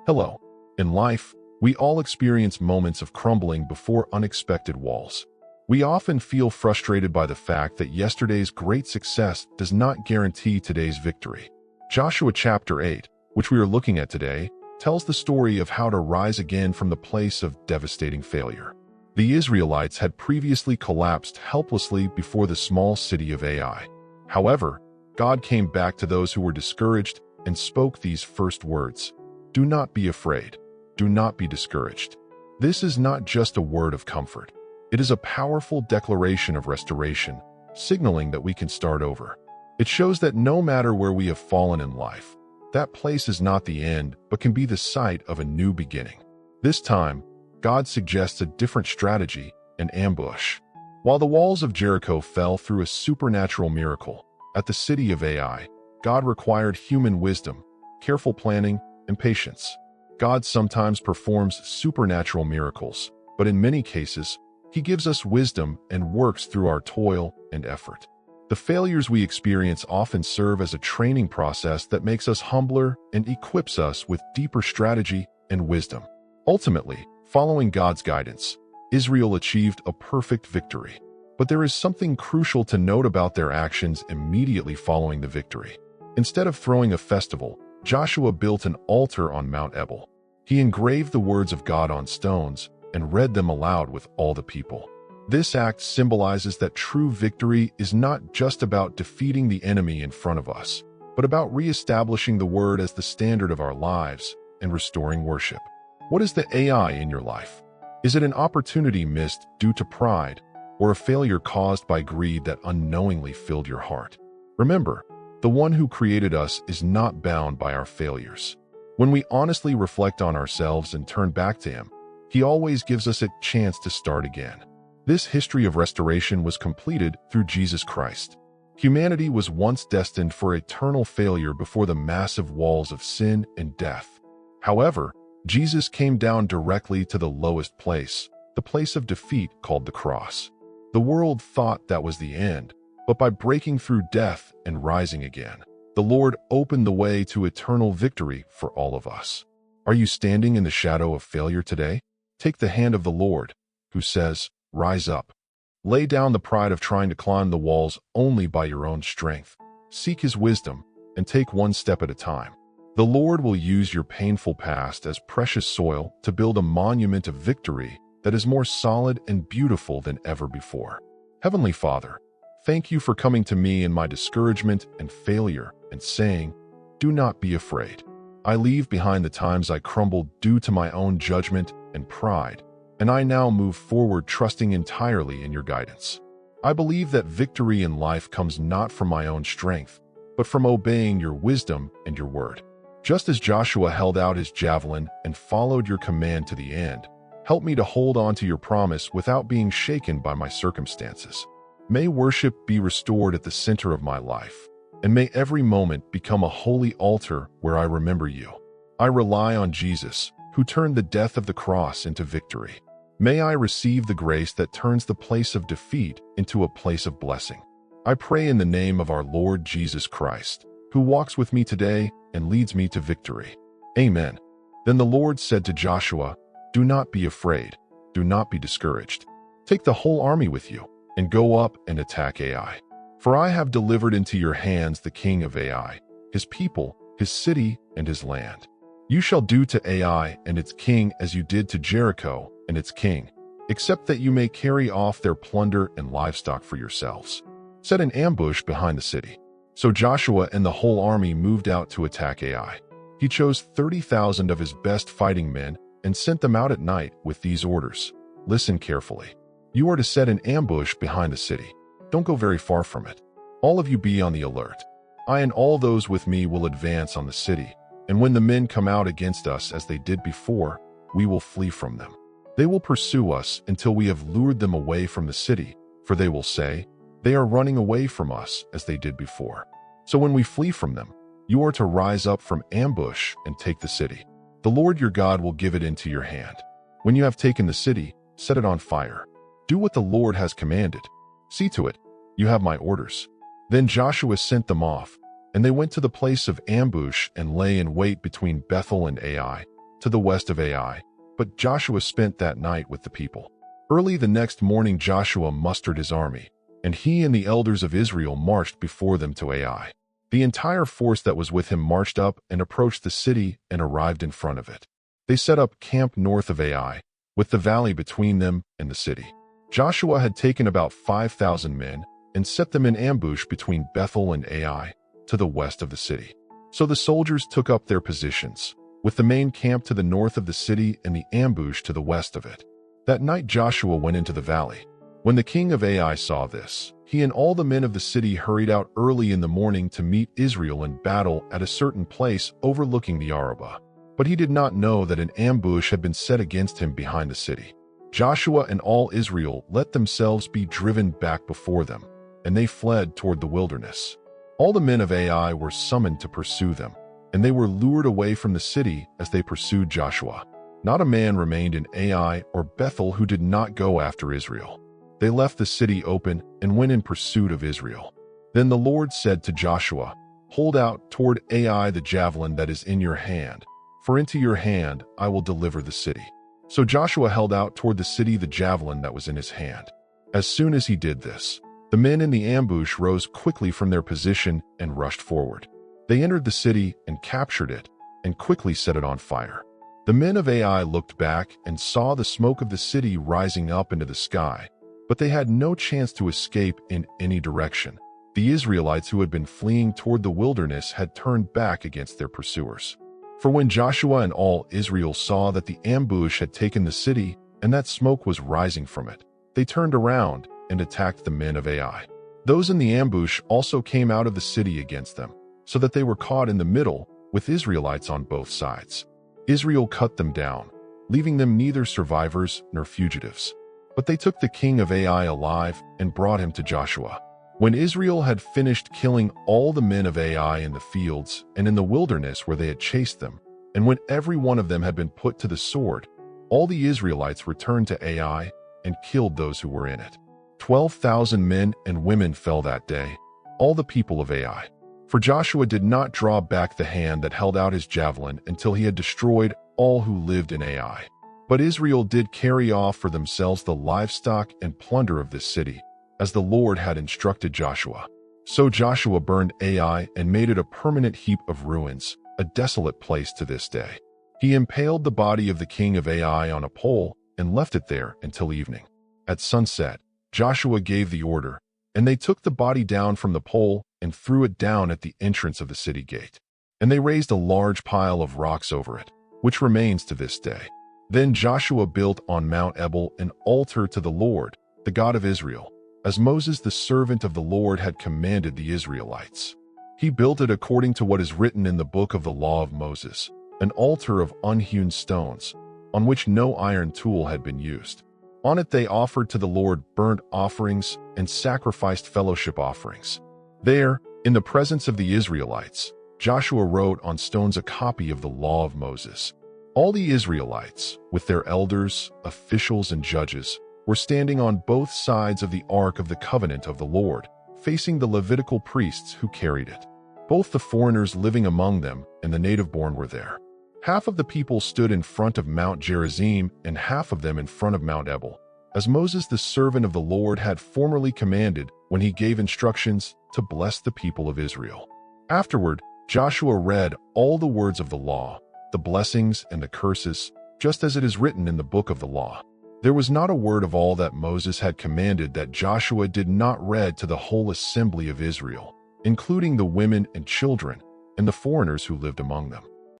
Hello. In life, we all experience moments of crumbling before unexpected walls. We often feel frustrated by the fact that yesterday's great success does not guarantee today's victory. Joshua chapter 8, which we are looking at today, tells the story of how to rise again from the place of devastating failure. The Israelites had previously collapsed helplessly before the small city of Ai. However, God came back to those who were discouraged and spoke these first words: "Do not be afraid. Do not be discouraged." This is not just a word of comfort. It is a powerful declaration of restoration, signaling that we can start over. It shows that no matter where we have fallen in life, that place is not the end, but can be the site of a new beginning. This time, God suggests a different strategy, an ambush. While the walls of Jericho fell through a supernatural miracle, at the city of Ai, God required human wisdom, careful planning, and patience. God sometimes performs supernatural miracles, but in many cases, He gives us wisdom and works through our toil and effort. The failures we experience often serve as a training process that makes us humbler and equips us with deeper strategy and wisdom. Ultimately, following God's guidance, Israel achieved a perfect victory. But there is something crucial to note about their actions immediately following the victory. Instead of throwing a festival, Joshua built an altar on Mount Ebal. He engraved the words of God on stones and read them aloud with all the people. This act symbolizes that true victory is not just about defeating the enemy in front of us, but about reestablishing the word as the standard of our lives and restoring worship. What is the Ai in your life? Is it an opportunity missed due to pride, or a failure caused by greed that unknowingly filled your heart? Remember, the one who created us is not bound by our failures. When we honestly reflect on ourselves and turn back to Him, He always gives us a chance to start again. This history of restoration was completed through Jesus Christ. Humanity was once destined for eternal failure before the massive walls of sin and death. However, Jesus came down directly to the lowest place, the place of defeat called the cross. The world thought that was the end, but by breaking through death and rising again, the Lord opened the way to eternal victory for all of us. Are you standing in the shadow of failure today? Take the hand of the Lord, who says, "Rise up." Lay down the pride of trying to climb the walls only by your own strength. Seek His wisdom and take one step at a time. The Lord will use your painful past as precious soil to build a monument of victory that is more solid and beautiful than ever before. Heavenly Father, thank You for coming to me in my discouragement and failure and saying, "Do not be afraid." I leave behind the times I crumbled due to my own judgment and pride, and I now move forward trusting entirely in Your guidance. I believe that victory in life comes not from my own strength, but from obeying Your wisdom and Your word. Just as Joshua held out his javelin and followed Your command to the end, help me to hold on to Your promise without being shaken by my circumstances. May worship be restored at the center of my life, and may every moment become a holy altar where I remember You. I rely on Jesus, who turned the death of the cross into victory. May I receive the grace that turns the place of defeat into a place of blessing. I pray in the name of our Lord Jesus Christ, who walks with me today and leads me to victory. Amen. Then the Lord said to Joshua, "Do not be afraid. Do not be discouraged. Take the whole army with you and go up and attack Ai. For I have delivered into your hands the king of Ai, his people, his city, and his land. You shall do to Ai and its king as you did to Jericho and its king, except that you may carry off their plunder and livestock for yourselves. Set an ambush behind the city." So Joshua and the whole army moved out to attack Ai. He chose 30,000 of his best fighting men and sent them out at night with these orders. Listen carefully. You are to set an ambush behind the city. Don't go very far from it. All of you be on the alert. I and all those with me will advance on the city, and when the men come out against us as they did before, we will flee from them. They will pursue us until we have lured them away from the city, for they will say, "They are running away from us as they did before." So when we flee from them, you are to rise up from ambush and take the city. The Lord your God will give it into your hand. When you have taken the city, set it on fire. Do what the Lord has commanded. See to it, you have my orders. Then Joshua sent them off, and they went to the place of ambush and lay in wait between Bethel and Ai, to the west of Ai. But Joshua spent that night with the people. Early the next morning Joshua mustered his army, and he and the elders of Israel marched before them to Ai. The entire force that was with him marched up and approached the city and arrived in front of it. They set up camp north of Ai, with the valley between them and the city. Joshua had taken about 5,000 men and set them in ambush between Bethel and Ai, to the west of the city. So the soldiers took up their positions, with the main camp to the north of the city and the ambush to the west of it. That night Joshua went into the valley. When the king of Ai saw this, he and all the men of the city hurried out early in the morning to meet Israel in battle at a certain place overlooking the Arabah. But he did not know that an ambush had been set against him behind the city. Joshua and all Israel let themselves be driven back before them, and they fled toward the wilderness. All the men of Ai were summoned to pursue them, and they were lured away from the city as they pursued Joshua. Not a man remained in Ai or Bethel who did not go after Israel. They left the city open and went in pursuit of Israel. Then the Lord said to Joshua, "Hold out toward Ai the javelin that is in your hand, for into your hand I will deliver the city." So Joshua held out toward the city the javelin that was in his hand. As soon as he did this, the men in the ambush rose quickly from their position and rushed forward. They entered the city and captured it, and quickly set it on fire. The men of Ai looked back and saw the smoke of the city rising up into the sky, but they had no chance to escape in any direction. The Israelites who had been fleeing toward the wilderness had turned back against their pursuers. For when Joshua and all Israel saw that the ambush had taken the city and that smoke was rising from it, they turned around and attacked the men of Ai. Those in the ambush also came out of the city against them, so that they were caught in the middle with Israelites on both sides. Israel cut them down, leaving them neither survivors nor fugitives. But they took the king of Ai alive and brought him to Joshua. When Israel had finished killing all the men of Ai in the fields and in the wilderness where they had chased them, and when every one of them had been put to the sword, all the Israelites returned to Ai and killed those who were in it. 12,000 men and women fell that day, all the people of Ai. For Joshua did not draw back the hand that held out his javelin until he had destroyed all who lived in Ai. But Israel did carry off for themselves the livestock and plunder of this city, as the Lord had instructed Joshua. So Joshua burned Ai and made it a permanent heap of ruins, a desolate place to this day. He impaled the body of the king of Ai on a pole and left it there until evening. At sunset, Joshua gave the order, and they took the body down from the pole and threw it down at the entrance of the city gate. And they raised a large pile of rocks over it, which remains to this day. Then Joshua built on Mount Ebal an altar to the Lord, the God of Israel, as Moses the servant of the Lord had commanded the Israelites. He built it according to what is written in the book of the law of Moses, an altar of unhewn stones, on which no iron tool had been used. On it they offered to the Lord burnt offerings and sacrificed fellowship offerings. There, in the presence of the Israelites, Joshua wrote on stones a copy of the law of Moses. All the Israelites, with their elders, officials, and judges, were standing on both sides of the Ark of the Covenant of the Lord, facing the Levitical priests who carried it. Both the foreigners living among them and the native-born were there. Half of the people stood in front of Mount Gerizim and half of them in front of Mount Ebal, as Moses the servant of the Lord had formerly commanded when he gave instructions to bless the people of Israel. Afterward, Joshua read all the words of the law, the blessings and the curses, just as it is written in the book of the law. There was not a word of all that Moses had commanded that Joshua did not read to the whole assembly of Israel, including the women and children and the foreigners who lived among them.